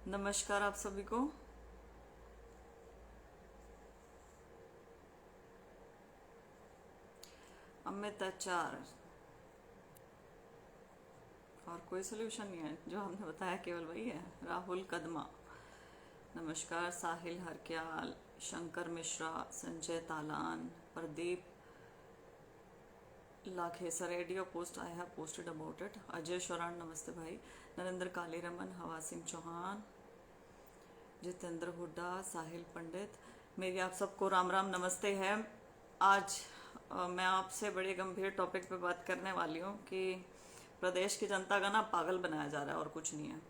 नमस्कार आप सभी को। अमित आचार और कोई सोल्यूशन नहीं है, जो हमने बताया केवल वही है। राहुल कदमा नमस्कार। Sahil Harkyal, Shankar Mishra, Sanjay Talan, Pradeep Lakhesar, radio post I have posted about it. Ajay Shauran नमस्ते भाई। नरेंद्र कालीरमन, हवा सिंह चौहान, जितेंद्र हुड्डा, साहिल पंडित, मेरी आप सबको राम राम नमस्ते है। आज मैं आपसे बड़े गंभीर टॉपिक पे बात करने वाली हूँ कि प्रदेश की जनता का ना पागल बनाया जा रहा है और कुछ नहीं है।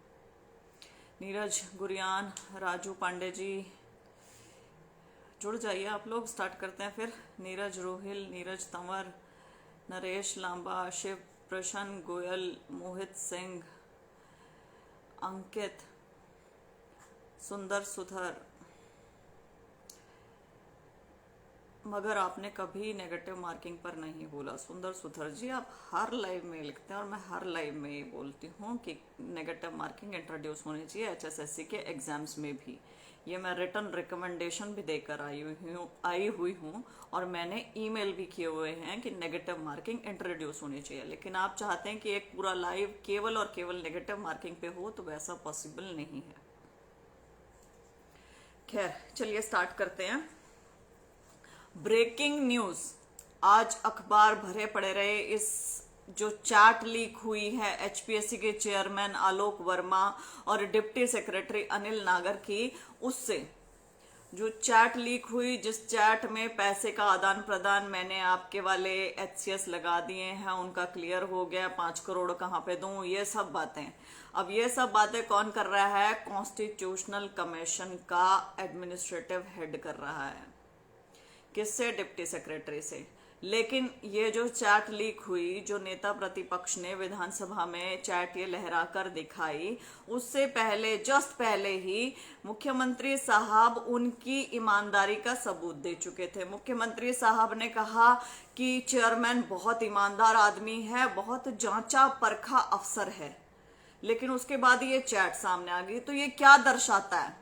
नीरज गुरियान, राजू पांडे जी जुड़ जाइए आप लोग, स्टार्ट करते हैं फिर। नीरज रोहिल, नीरज तंवर, नरेश लांबा, शिव प्रसन्न गोयल, मोहित सिंह, अंकित, सुंदर सुधर। मगर आपने कभी नेगेटिव मार्किंग पर नहीं बोला। सुंदर सुधर जी, आप हर लाइव में लिखते हैं और मैं हर लाइव में ये बोलती हूँ कि नेगेटिव मार्किंग इंट्रोड्यूस होनी चाहिए एचएसएससी के एग्जाम्स में भी। ये मैं रिटर्न रिकमेंडेशन भी देकर आई हुई हूँ और मैंने ईमेल भी किए हुए हैं कि नेगेटिव मार्किंग इंट्रोड्यूस होनी चाहिए। लेकिन आप चाहते हैं कि एक पूरा लाइव केवल और केवल नेगेटिव मार्किंग पे हो, तो वैसा पॉसिबल नहीं है। खैर चलिए स्टार्ट करते हैं। ब्रेकिंग न्यूज, आज अखबार भरे पड़े रहे इस जो चैट लीक हुई है एचपीएससी के चेयरमैन आलोक वर्मा और डिप्टी सेक्रेटरी अनिल नागर की। उससे जो चैट लीक हुई, जिस चैट में पैसे का आदान प्रदान मैंने आपके वाले एचसीएस लगा दिए हैं, उनका क्लियर हो गया। 5 करोड़ कहाँ पे दूं, ये सब बातें। अब ये सब बातें कौन कर रहा है? कॉन्स्टिट्यूशनल कमीशन का एडमिनिस्ट्रेटिव हेड कर रहा है। किससे? डिप्टी सेक्रेटरी से। लेकिन ये जो चैट लीक हुई, जो नेता प्रतिपक्ष ने विधानसभा में चैट ये लहरा कर दिखाई, उससे पहले जस्ट पहले ही मुख्यमंत्री साहब उनकी ईमानदारी का सबूत दे चुके थे। मुख्यमंत्री साहब ने कहा कि चेयरमैन बहुत ईमानदार आदमी है, बहुत जांचा परखा अफसर है। लेकिन उसके बाद ये चैट सामने आ गई। तो ये क्या दर्शाता है?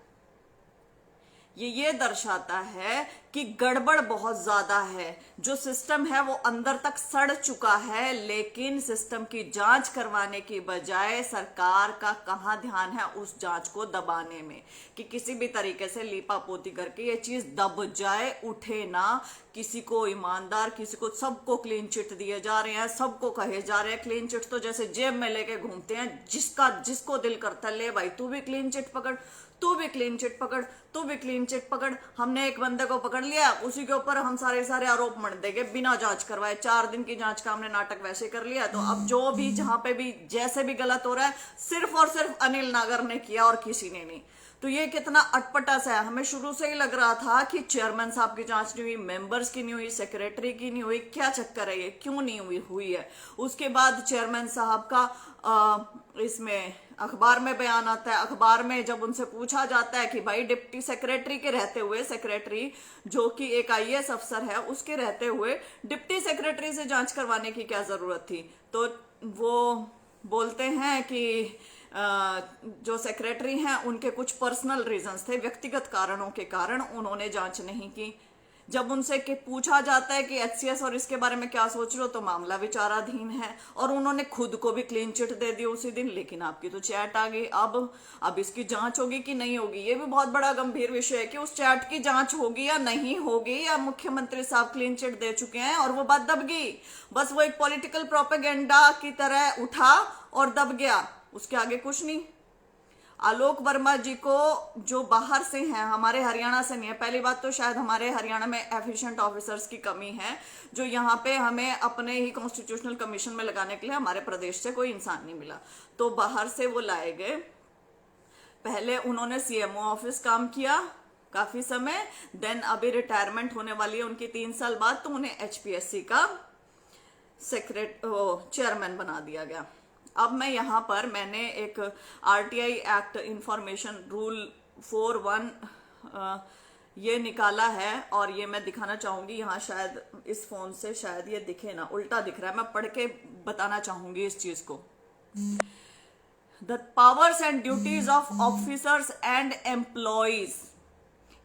ये दर्शाता है कि गड़बड़ बहुत ज्यादा है। जो सिस्टम है वो अंदर तक सड़ चुका है, लेकिन सिस्टम की जांच करवाने की बजाय सरकार का कहां ध्यान है उस जांच को दबाने में, कि किसी भी तरीके से लीपापोती करके ये चीज दब जाए, उठे ना। किसी को ईमानदार, किसी को, सबको क्लीन चिट दिए जा रहे हैं, सबको कहे जा रहे हैं क्लीन चिट। तो जैसे जेब में लेके घूमते हैं, जिसको दिल करता है ले भाई तू भी क्लीन चिट पकड़, तू भी क्लीन चिट पकड़, तू भी क्लीन चिट पकड़। हमने एक बंदे को पकड़ लिया, उसी के ऊपर हम सारे आरोप मढ़ देंगे बिना जांच करवाए। 4 दिन की जांच का हमने नाटक वैसे कर लिया। तो अब जो भी जहां पे भी जैसे भी गलत हो रहा है, सिर्फ और सिर्फ अनिल नागर ने किया और किसी ने नहीं। तो ये कितना अटपटा सा है। हमें शुरू से ही लग रहा था कि चेयरमैन साहब की जांच नहीं हुई, मेंबर्स की नहीं हुई, सेक्रेटरी की नहीं हुई। क्या चक्कर है ये, क्यों नहीं हुई है? उसके बाद चेयरमैन साहब का इसमें अखबार में बयान आता है। अखबार में जब उनसे पूछा जाता है कि भाई डिप्टी सेक्रेटरी के रहते हुए, सेक्रेटरी जो कि एक आईएएस अफसर है, उसके रहते हुए डिप्टी सेक्रेटरी से जांच करवाने की क्या जरूरत थी? तो वो बोलते हैं कि जो सेक्रेटरी हैं उनके कुछ पर्सनल रीजंस थे, व्यक्तिगत कारणों के कारण उन्होंने जांच नहीं की। जब उनसे पूछा जाता है कि एचसीएस और इसके बारे में क्या सोच रहे हो, तो मामला विचाराधीन है और उन्होंने खुद को भी क्लीन चिट दे दी उसी दिन। लेकिन आपकी तो चैट आ गई। अब इसकी जांच होगी कि नहीं होगी, ये भी बहुत बड़ा गंभीर विषय है कि उस चैट की जांच होगी या नहीं होगी, या मुख्यमंत्री साहब क्लीन चिट दे चुके हैं और वो बात दब गई। बस वो एक पॉलिटिकल प्रोपेगेंडा की तरह उठा और दब गया, उसके आगे कुछ नहीं। आलोक वर्मा जी को जो बाहर से हैं, हमारे हरियाणा से नहीं है। पहली बात तो शायद हमारे हरियाणा में एफिशिएंट ऑफिसर्स की कमी है, जो यहाँ पे हमें अपने ही कॉन्स्टिट्यूशनल कमीशन में लगाने के लिए हमारे प्रदेश से कोई इंसान नहीं मिला, तो बाहर से वो लाए गए। पहले उन्होंने सीएमओ ऑफिस काम किया काफी समय, देन अभी रिटायरमेंट होने वाली है उनकी 3 साल बाद, तो उन्हें एचपीएससी का चेयरमैन बना दिया गया। अब मैं यहाँ पर मैंने एक आरटीआई एक्ट इंफॉर्मेशन रूल 4(1) ये निकाला है और ये मैं दिखाना चाहूंगी। यहाँ शायद इस फोन से शायद ये दिखे ना, उल्टा दिख रहा है, मैं पढ़ के बताना चाहूंगी इस चीज को। The powers and duties of officers and employees,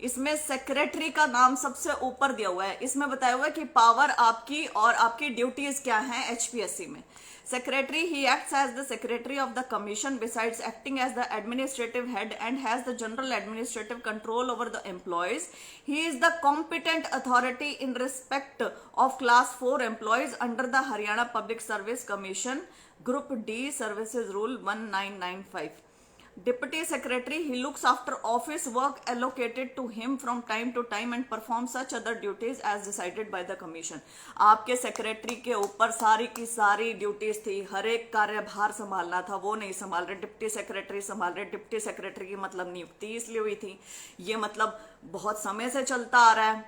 इसमें सेक्रेटरी का नाम सबसे ऊपर दिया हुआ है। इसमें बताया हुआ है कि पावर आपकी और आपकी ड्यूटीज क्या हैं एचपीएससी में। Secretary, he acts as the secretary of the commission besides acting as the administrative head and has the general administrative control over the employees. He is the competent authority in respect of class 4 employees under the Haryana Public Service Commission Group D Services Rule 1995. Deputy Secretary, he looks after office work allocated to him from time to time and performs such other duties as decided by the commission. आपके secretary के ऊपर सारी की सारी duties थी, हर एक कार्यभार संभालना था, वो नहीं संभाल रहे, डिप्टी सेक्रेटरी संभाल रहे। डिप्टी सेक्रेटरी की मतलब नियुक्ति इसलिए हुई थी, ये मतलब बहुत समय से चलता आ रहा है।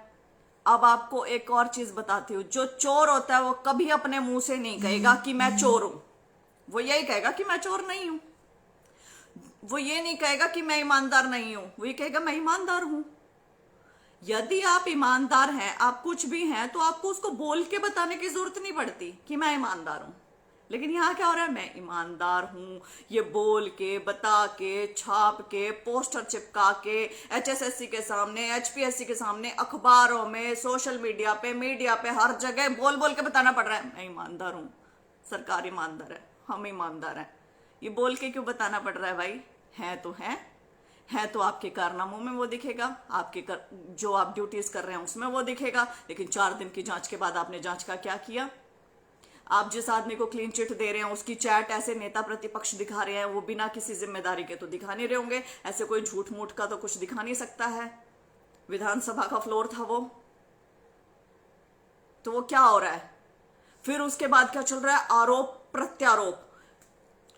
अब आपको एक और चीज बताती हूँ, जो चोर होता है वो कभी अपने मुंह से नहीं कहेगा कि मैं चोर हूं, वो यही कहेगा कि मैं चोर नहीं हूं। वो ये नहीं कहेगा कि मैं ईमानदार नहीं हूं, वो ये कहेगा मैं ईमानदार हूं। यदि आप ईमानदार हैं, आप कुछ भी हैं, तो आपको उसको बोल के बताने की जरूरत नहीं पड़ती कि मैं ईमानदार हूं। लेकिन यहां क्या हो रहा है, मैं ईमानदार हूं, ये बोल के, बता के, छाप के, पोस्टर चिपका के, एचएसएससी के सामने, एचपीएससी के सामने, अखबारों में, सोशल मीडिया पे, हर जगह बोल बोल के बताना पड़ रहा है मैं ईमानदार हूं, सरकार ईमानदार है, हम ईमानदार हैं। ये बोल के क्यों बताना पड़ रहा है भाई? है तो आपके कारनामों में वो दिखेगा, आपके जो आप ड्यूटीज कर रहे हैं उसमें वो दिखेगा। लेकिन 4 दिन की जांच के बाद आपने जांच का क्या किया? आप जिस आदमी को क्लीन चिट दे रहे हैं उसकी चैट ऐसे नेता प्रतिपक्ष दिखा रहे हैं, वो बिना किसी जिम्मेदारी के तो दिखा नहीं रहे होंगे, ऐसे कोई झूठ मूठ का तो कुछ दिखा नहीं सकता है। विधानसभा का फ्लोर था वो, तो वो क्या हो रहा है? फिर उसके बाद क्या चल रहा है? आरोप प्रत्यारोप।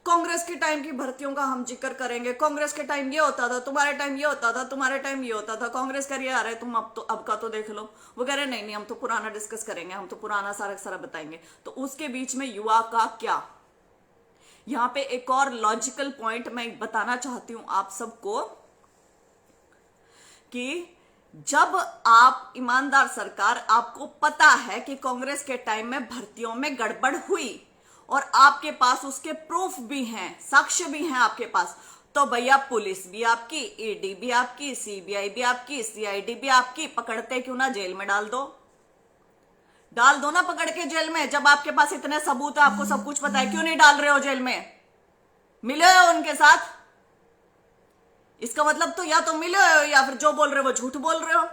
कांग्रेस के टाइम की भर्तियों का हम जिक्र करेंगे, कांग्रेस के टाइम ये होता था, तुम्हारे टाइम ये होता था, तुम्हारे टाइम ये होता था। कांग्रेस कह रही है अरे तुम अब का तो देख लो, वो कह रहे नहीं हम तो पुराना डिस्कस करेंगे, हम तो पुराना सारा बताएंगे। तो उसके बीच में युवा का क्या? यहां पे एक और लॉजिकल पॉइंट मैं बताना चाहती हूं आप सबको कि जब आप ईमानदार सरकार, आपको पता है कि कांग्रेस के टाइम में भर्तियों में गड़बड़ हुई और आपके पास उसके प्रूफ भी हैं, साक्ष्य भी हैं आपके पास, तो भैया पुलिस भी आपकी, ईडी भी आपकी, सीबीआई भी आपकी, सीआईडी भी आपकी, पकड़ते क्यों ना जेल में डाल दो ना पकड़ के जेल में। जब आपके पास इतने सबूत है, आपको सब कुछ पता है, क्यों नहीं डाल रहे हो जेल में? मिले हो उनके साथ? इसका मतलब तो या तो मिले हो या फिर जो बोल रहे हो वो झूठ बोल रहे हो।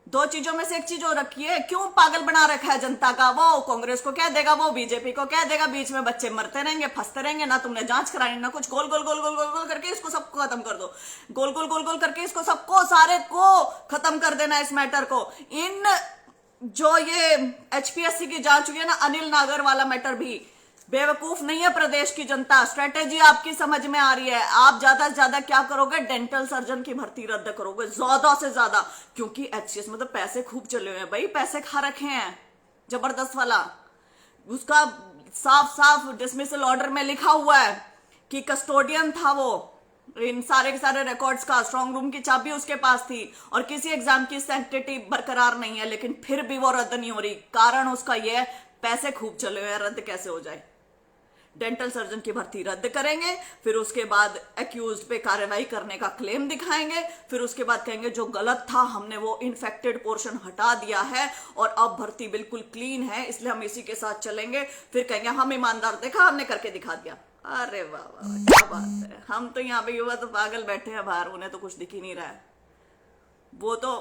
दो चीजों में से एक चीज हो रखी है। क्यों पागल बना रखा है जनता का? वो कांग्रेस को कह देगा, वो बीजेपी को कह देगा, बीच में बच्चे मरते रहेंगे, फंसते रहेंगे, ना तुमने जांच करानी ना कुछ। गोल गोल गोल गोल गोल गोल करके इसको सबको खत्म कर दो, गोल गोल गोल गोल करके इसको सबको सारे को खत्म कर देना इस मैटर को। इन जो ये एचपीएससी की जांच हुई है ना, अनिल नागर वाला मैटर भी, बेवकूफ नहीं है प्रदेश की जनता। स्ट्रेटेजी आपकी समझ में आ रही है। आप ज्यादा से ज्यादा क्या करोगे? डेंटल सर्जन की भर्ती रद्द करोगे ज्यादा से ज्यादा, क्योंकि एचसीएस में तो पैसे खूब चले हुए हैं भाई, पैसे खा रखे हैं जबरदस्त वाला। उसका साफ साफ डिसमिसल ऑर्डर में लिखा हुआ है कि कस्टोडियन था वो इन सारे के सारे रिकॉर्ड्स का, स्ट्रांग रूम की चाबी उसके पास थी और किसी एग्जाम की सैंक्टिटी बरकरार नहीं है, लेकिन फिर भी वो रद्द नहीं हो रही। कारण उसका यह पैसे खूब चले हुए हैं, रद्द कैसे हो जाए? डेंटल सर्जन की भर्ती रद्द करेंगे, फिर उसके बाद एक्यूज्ड पे कार्रवाई करने का क्लेम दिखाएंगे, फिर उसके बाद कहेंगे जो गलत था हमने वो इन्फेक्टेड पोर्शन हटा दिया है और अब भर्ती बिल्कुल क्लीन है, इसलिए हम इसी के साथ चलेंगे। फिर कहेंगे हम ईमानदार, देखा हमने करके दिखा दिया। अरे वाह वाह क्या बात है। हम तो यहाँ पे युवा तो पागल बैठे हैं बाहर, उन्हें तो कुछ दिख ही नहीं रहा है। वो तो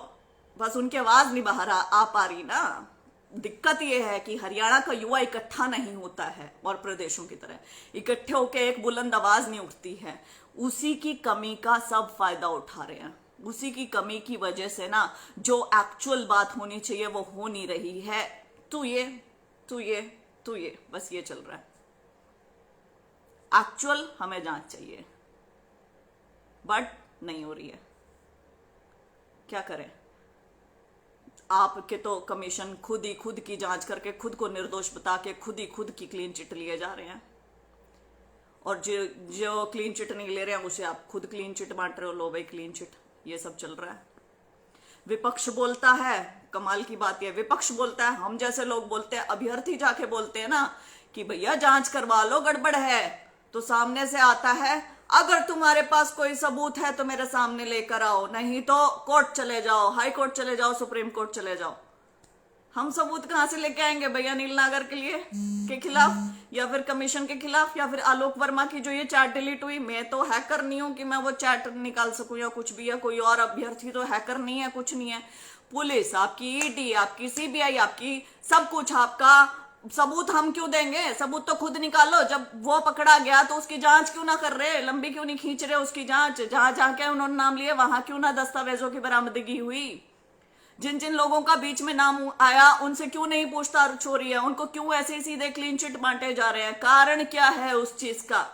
बस उनकी आवाज नहीं बाहर आ पा रही ना। दिक्कत यह है कि हरियाणा का युवा इकट्ठा नहीं होता है और प्रदेशों की तरह इकट्ठे होकर एक बुलंद आवाज नहीं उठती है। उसी की कमी का सब फायदा उठा रहे हैं। उसी की कमी की वजह से ना जो एक्चुअल बात होनी चाहिए वो हो नहीं रही है। तू ये बस ये चल रहा है। एक्चुअल हमें जांच चाहिए बट नहीं हो रही है, क्या करें? आपके तो कमीशन खुद की जांच करके खुद को निर्दोष बता के खुद की क्लीन चिट लिए जा रहे हैं, और जो क्लीन चिट नहीं ले रहे हैं उसे आप खुद क्लीन चिट बांट रहे हो। लो भाई क्लीन चिट, ये सब चल रहा है। विपक्ष बोलता है, कमाल की बात है, विपक्ष बोलता है, हम जैसे लोग बोलते हैं, अभ्यर्थी जाके बोलते हैं ना कि भैया जांच करवा लो, गड़बड़ है, तो सामने से आता है, अगर तुम्हारे पास कोई सबूत है तो मेरे सामने लेकर आओ, नहीं तो कोर्ट चले जाओ, हाई कोर्ट चले जाओ, सुप्रीम कोर्ट चले जाओ। हम सबूत कहां से लेके आएंगे भैया अनिल नागर के लिए के खिलाफ, या फिर कमीशन के खिलाफ, या फिर आलोक वर्मा की जो ये चैट डिलीट हुई? मैं तो हैकर नहीं हूं कि मैं वो चैट निकाल सकूं या कुछ भी, या कोई और अभ्यर्थी तो हैकर नहीं है, कुछ नहीं है। पुलिस आपकी, ईडी आपकी, सीबीआई आपकी, सब कुछ आपका। सबूत हम क्यों देंगे? सबूत तो खुद निकालो। जब वो पकड़ा गया तो उसकी जांच क्यों ना कर रहे, लंबी क्यों नहीं खींच रहे उसकी जांच? जहां जहां के उन्होंने नाम लिए वहां क्यों ना दस्तावेजों की बरामदगी हुई? जिन जिन लोगों का बीच में नाम आया उनसे क्यों नहीं पूछताछ हो रही है? उनको क्यों ऐसे सीधे क्लीन चिट बांटे जा रहे हैं? कारण क्या है उस चीज का?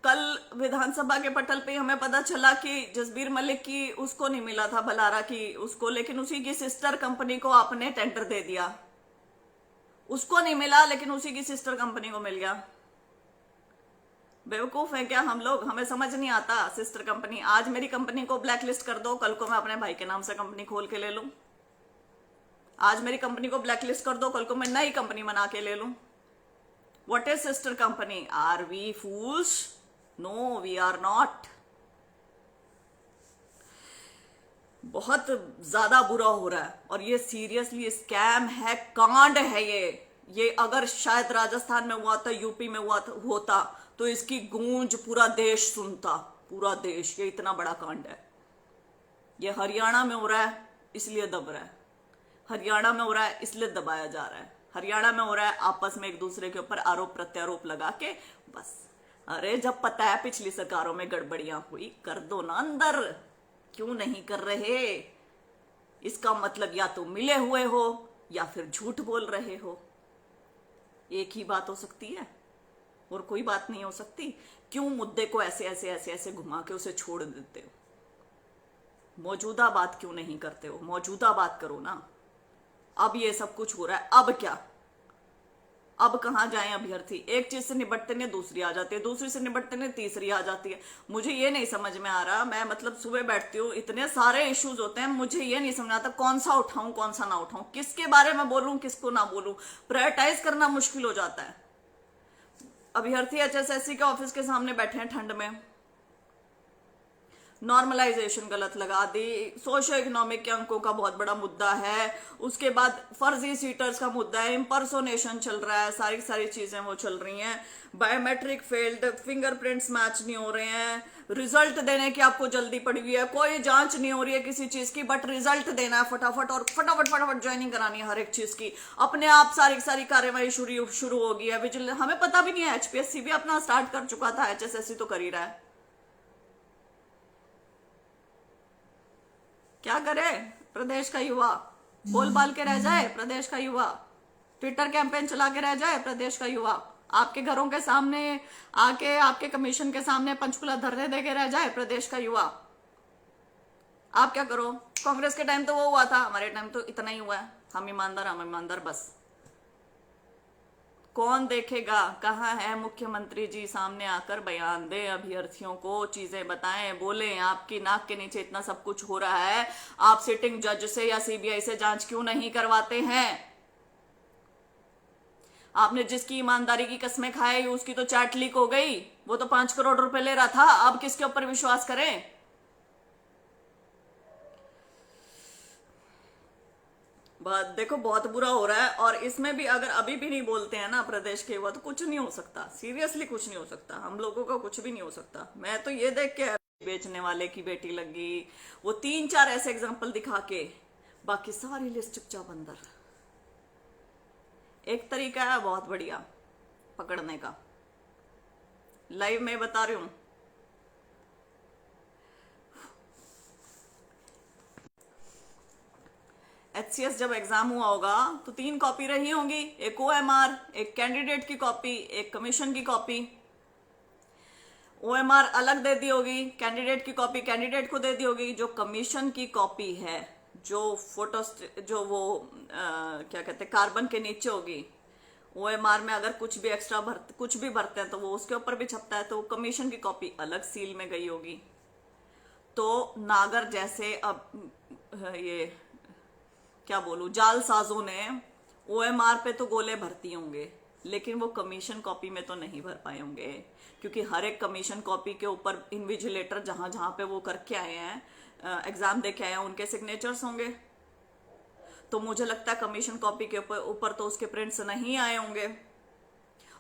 कल विधानसभा के पटल पे हमें पता चला कि जसबीर मलिक की उसको नहीं मिला था, भलारा की उसको, लेकिन उसी की सिस्टर कंपनी को आपने टेंडर दे दिया। उसको नहीं मिला लेकिन उसी की सिस्टर कंपनी को मिल गया। बेवकूफ है क्या हम लोग? हमें समझ नहीं आता। सिस्टर कंपनी, आज मेरी कंपनी को ब्लैकलिस्ट कर दो, कल को मैं अपने भाई के नाम से कंपनी खोल के ले लूं। आज मेरी कंपनी को ब्लैकलिस्ट कर दो, कल को मैं नई कंपनी बना के ले लूं। What is sister company? Are we fools? No, we are not. बहुत ज्यादा बुरा हो रहा है और ये सीरियसली स्कैम है, कांड है ये अगर शायद राजस्थान में हुआ था, यूपी में हुआ था, होता तो इसकी गूंज पूरा देश सुनता, पूरा देश। ये इतना बड़ा कांड है। ये हरियाणा में हो रहा है इसलिए दब रहा है, हरियाणा में हो रहा है इसलिए दबाया जा रहा है, हरियाणा में हो रहा है आपस में एक दूसरे के ऊपर आरोप प्रत्यारोप लगा के बस। अरे जब पता है पिछली सरकारों में गड़बड़ियां हुई, कर दो ना अंदर, क्यों नहीं कर रहे? इसका मतलब या तो मिले हुए हो या फिर झूठ बोल रहे हो। एक ही बात हो सकती है और कोई बात नहीं हो सकती। क्यों मुद्दे को ऐसे ऐसे ऐसे ऐसे घुमा के उसे छोड़ देते हो? मौजूदा बात क्यों नहीं करते हो? मौजूदा बात करो ना। अब ये सब कुछ हो रहा है, अब क्या? अब कहां जाएं अभ्यर्थी? एक चीज से निपटते ने दूसरी आ जाती है, दूसरी से निपटते ने तीसरी आ जाती है। मुझे ये नहीं समझ में आ रहा। मैं मतलब सुबह बैठती हूँ, इतने सारे इश्यूज होते हैं, मुझे ये नहीं समझ आता कौन सा उठाऊं कौन सा ना उठाऊं, किसके बारे में बोलूं किसको ना बोलूं। प्रायोरिटाइज करना मुश्किल हो जाता है। अभ्यर्थी एचएसएससी के ऑफिस के सामने बैठे हैं ठंड में, नॉर्मलाइजेशन गलत लगा दी, सोशो इकोनॉमिक के अंकों का बहुत बड़ा मुद्दा है, उसके बाद फर्जी सीटर्स का मुद्दा है, इम्पर्सोनेशन चल रहा है, सारी सारी चीजें वो चल रही हैं, बायोमेट्रिक फेल्ड, फिंगरप्रिंट्स मैच नहीं हो रहे हैं, रिजल्ट देने की आपको जल्दी पड़ी हुई है, कोई जांच नहीं हो रही है किसी चीज की, बट रिजल्ट देना है फटाफट, और फटाफट फटाफट ज्वाइनिंग करानी है हर एक चीज की। अपने आप सारी सारी कार्यवाही शुरू हो गई है। विजिलेंस, हमें पता भी नहीं है, एचपीएससी भी अपना स्टार्ट कर चुका था, एचएसएससी तो कर ही रहा है। क्या करे प्रदेश का युवा? बोल बाल के रह जाए प्रदेश का युवा, ट्विटर कैंपेन चला के रह जाए प्रदेश का युवा, आपके घरों के सामने आके आपके कमीशन के सामने पंचकुला धरने दे के रह जाए प्रदेश का युवा। आप क्या करो? कांग्रेस के टाइम तो वो हुआ था, हमारे टाइम तो इतना ही हुआ है। हम ईमानदार बस। कौन देखेगा? कहाँ है मुख्यमंत्री जी? सामने आकर बयान दे, अभ्यर्थियों को चीजें बताएं, बोलें। आपकी नाक के नीचे इतना सब कुछ हो रहा है, आप सिटिंग जज से या सीबीआई से जांच क्यों नहीं करवाते हैं? आपने जिसकी ईमानदारी की कस्में खाई उसकी तो चैट लीक हो गई, वो तो 5 करोड़ रुपए ले रहा था। अब किसके ऊपर विश्वास करें? देखो बहुत बुरा हो रहा है, और इसमें भी अगर अभी भी नहीं बोलते हैं ना प्रदेश के युवा, तो कुछ नहीं हो सकता। सीरियसली कुछ नहीं हो सकता, हम लोगों का कुछ भी नहीं हो सकता। मैं तो ये देख के बेचने वाले की बेटी लगी, वो 3-4 ऐसे एग्जांपल दिखा के, बाकी सारी लिस्ट चुपचाप अंदर। एक तरीका है बहुत बढ़िया पकड़ने का, लाइव में बता रही हूं। एचसीएस जब एग्जाम हुआ होगा तो 3 कॉपी रही होंगी, एक ओएमआर, एक कैंडिडेट की कॉपी, एक कमीशन की कॉपी। ओएमआर अलग दे दी होगी, कैंडिडेट की कॉपी कैंडिडेट को दे दी होगी। जो कमीशन की कॉपी है, जो फोटो, जो वो क्या कहते हैं, कार्बन के नीचे होगी, ओएमआर में अगर कुछ भी एक्स्ट्रा कुछ भी भरते हैं तो वो उसके ऊपर भी छपता है, तो कमीशन की कॉपी अलग सील में गई होगी। तो नागर जैसे अब ये क्या बोलूं, जालसाजों ने OMR पे तो गोले भरती होंगे, लेकिन वो कमीशन कॉपी में तो नहीं भर पाए होंगे, क्योंकि हर एक कमीशन कॉपी के ऊपर इन्विजिलेटर जहां जहां पे वो करके आए हैं, एग्जाम दे के आए हैं, उनके सिग्नेचर्स होंगे। तो मुझे लगता है कमीशन कॉपी के ऊपर तो उसके प्रिंट्स नहीं आए होंगे,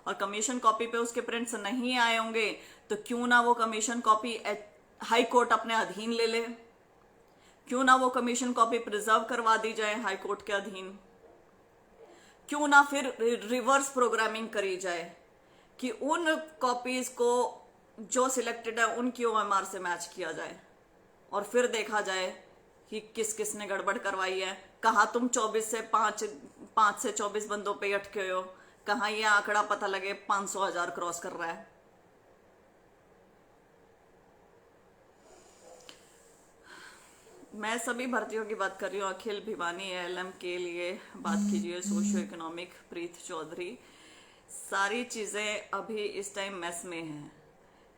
और कमीशन कॉपी पे उसके प्रिंट्स नहीं आए होंगे तो क्यों ना वो कमीशन कॉपी हाई कोर्ट अपने अधीन ले ले, क्यों ना वो कमीशन कॉपी प्रिजर्व करवा दी जाए हाई कोर्ट के अधीन, क्यों ना फिर रिवर्स प्रोग्रामिंग करी जाए कि उन कॉपीज को जो सिलेक्टेड है उनकी OMR से मैच किया जाए, और फिर देखा जाए कि किस किस ने गड़बड़ करवाई है। कहाँ तुम 24 से 5 से 24 बंदों पे अटके हो, कहाँ ये आंकड़ा पता लगे 500,000 क्रॉस कर रहा है। मैं सभी भर्तियों की बात कर रही हूँ, अखिल भिवानी LM के लिए बात कीजिए, सोशियो इकोनॉमिक प्रीत चौधरी, सारी चीज़ें अभी इस टाइम मेस में हैं।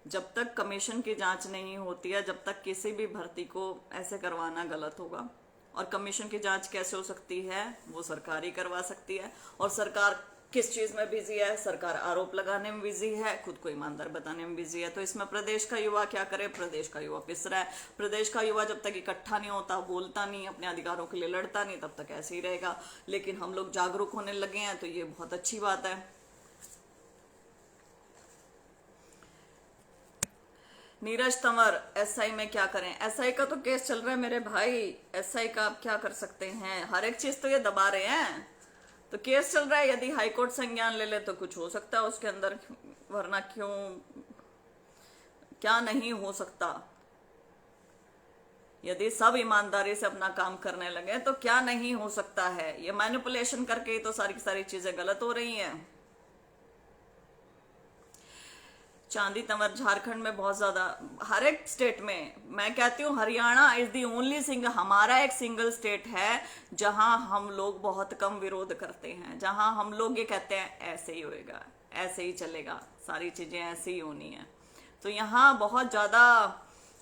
जब तक कमीशन की जांच नहीं होती है, जब तक किसी भी भर्ती को ऐसे करवाना गलत होगा। और कमीशन की जांच कैसे हो सकती है, वो सरकार ही करवा सकती है। और सरकार किस चीज में बिजी है, सरकार आरोप लगाने में बिजी है, खुद को ईमानदार बताने में बिजी है। तो इसमें प्रदेश का युवा क्या करे, प्रदेश का युवा पिस रहा है। प्रदेश का युवा जब तक इकट्ठा नहीं होता, बोलता नहीं, अपने अधिकारों के लिए लड़ता नहीं, तब तक ऐसे ही रहेगा। लेकिन हम लोग जागरूक होने लगे हैं तो ये बहुत अच्छी बात है। नीरज तंवर, SI में क्या करें? SI का तो केस चल रहा है मेरे भाई, SI का आप क्या कर सकते हैं, हर एक चीज तो ये दबा रहे हैं। तो केस चल रहा है, यदि हाईकोर्ट संज्ञान ले ले तो कुछ हो सकता है उसके अंदर, वरना क्यों, क्या नहीं हो सकता। यदि सब ईमानदारी से अपना काम करने लगे तो क्या नहीं हो सकता है। ये मैनिपुलेशन करके ही तो सारी की सारी चीजें गलत हो रही हैं। चांदी तंवर, झारखंड में बहुत ज्यादा, हर एक स्टेट में, मैं कहती हूँ Haryana is the only single, हमारा एक सिंगल स्टेट है जहां हम लोग बहुत कम विरोध करते हैं, जहां हम लोग ये कहते हैं ऐसे ही होएगा, ऐसे ही चलेगा, सारी चीजें ऐसे ही होनी है। तो यहाँ बहुत ज्यादा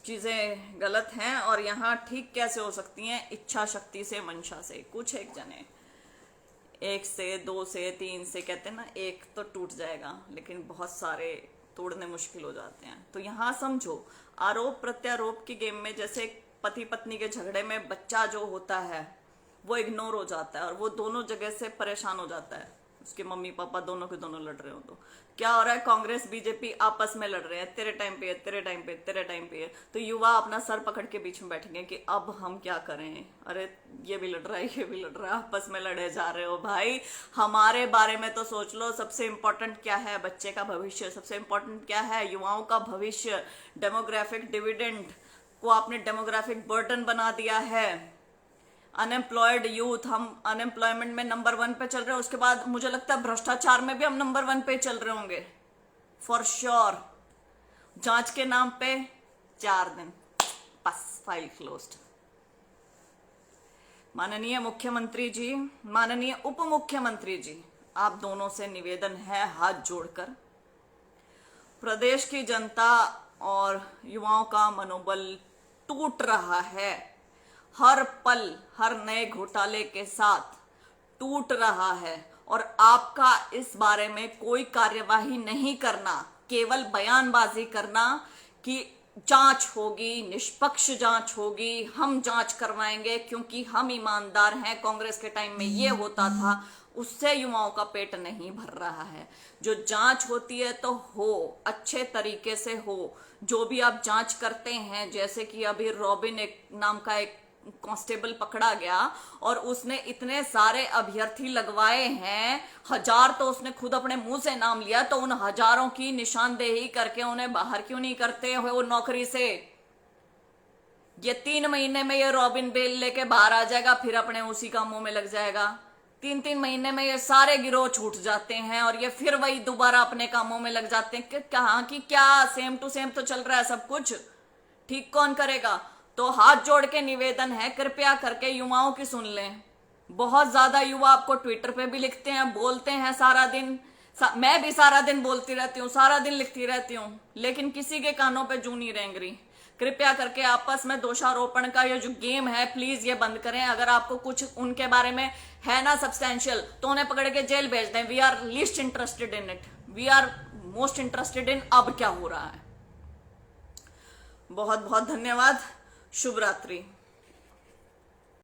चीजें गलत हैं, और यहाँ ठीक कैसे हो सकती हैं, इच्छा शक्ति से, मंशा से। कुछ एक जने 1 से 2 से 3 से कहते हैं ना, एक तो टूट जाएगा, लेकिन बहुत सारे तोड़ने मुश्किल हो जाते हैं। तो यहाँ समझो, आरोप प्रत्यारोप की गेम में जैसे पति पत्नी के झगड़े में बच्चा जो होता है वो इग्नोर हो जाता है, और वो दोनों जगह से परेशान हो जाता है, उसके मम्मी पापा दोनों के दोनों लड़ रहे हो। तो क्या हो रहा है, कांग्रेस बीजेपी आपस में लड़ रहे हैं, तेरे टाइम पे है, तेरे टाइम पे, तेरे टाइम पे है। तो युवा अपना सर पकड़ के बीच में बैठेंगे कि अब हम क्या करें, अरे ये भी लड़ रहा है, ये भी लड़ रहा है, आपस में लड़े जा रहे हो। भाई हमारे बारे में तो सोच लो, सबसे इंपॉर्टेंट क्या है, बच्चे का भविष्य। सबसे इंपॉर्टेंट क्या है, युवाओं का भविष्य। डेमोग्राफिक डिविडेंड को आपने डेमोग्राफिक बर्डन बना दिया है। अनएम्प्लॉयड यूथ, हम अनएम्प्लॉयमेंट में नंबर 1 पे चल रहे हैं। उसके बाद मुझे लगता है भ्रष्टाचार में भी हम नंबर 1 पे चल रहे होंगे फॉर श्योर। जांच के नाम पे 4 दिन, बस फाइल क्लोज्ड। माननीय मुख्यमंत्री जी, माननीय उप मुख्यमंत्री जी, आप दोनों से निवेदन है हाथ जोड़कर, प्रदेश की जनता और युवाओं का मनोबल टूट रहा है, हर पल हर नए घोटाले के साथ टूट रहा है, और आपका इस बारे में कोई कार्यवाही नहीं करना, केवल बयानबाजी करना कि जांच होगी, निष्पक्ष जांच होगी, हम जांच करवाएंगे क्योंकि हम ईमानदार हैं, कांग्रेस के टाइम में ये होता था, उससे युवाओं का पेट नहीं भर रहा है। जो जांच होती है तो हो, अच्छे तरीके से हो। जो भी आप जांच करते हैं, जैसे कि अभी रॉबिन एक नाम का एक कांस्टेबल पकड़ा गया, और उसने इतने सारे अभ्यर्थी लगवाए हैं, 1000 तो उसने खुद अपने मुंह से नाम लिया, तो उन 1000ओं की निशानदेही करके उन्हें बाहर क्यों नहीं करते हुए वो नौकरी से। ये 3 महीने में ये रॉबिन बेल लेके बाहर आ जाएगा, फिर अपने उसी कामों में लग जाएगा। 3-3 महीने में ये सारे गिरोह छूट जाते हैं, और ये फिर वही दोबारा अपने कामों में लग जाते हैं। कहाँ की क्या, सेम टू सेम तो चल रहा है सब कुछ, ठीक कौन करेगा। तो हाथ जोड़ के निवेदन है, कृपया करके युवाओं की सुन लें। बहुत ज्यादा युवा आपको ट्विटर पे भी लिखते हैं, बोलते हैं सारा दिन, मैं भी सारा दिन बोलती रहती हूँ, सारा दिन लिखती रहती हूँ, लेकिन किसी के कानों पे जूं नहीं रेंग रही। कृपया करके आपस में दोषारोपण का ये जो गेम है प्लीज ये बंद करें। अगर आपको कुछ उनके बारे में है ना सब्सटेंशियल तो उन्हें पकड़ के जेल भेज दें। We are least interested in it, we are most interested in अब क्या हो रहा है। बहुत बहुत धन्यवाद। शुभ रात्रि।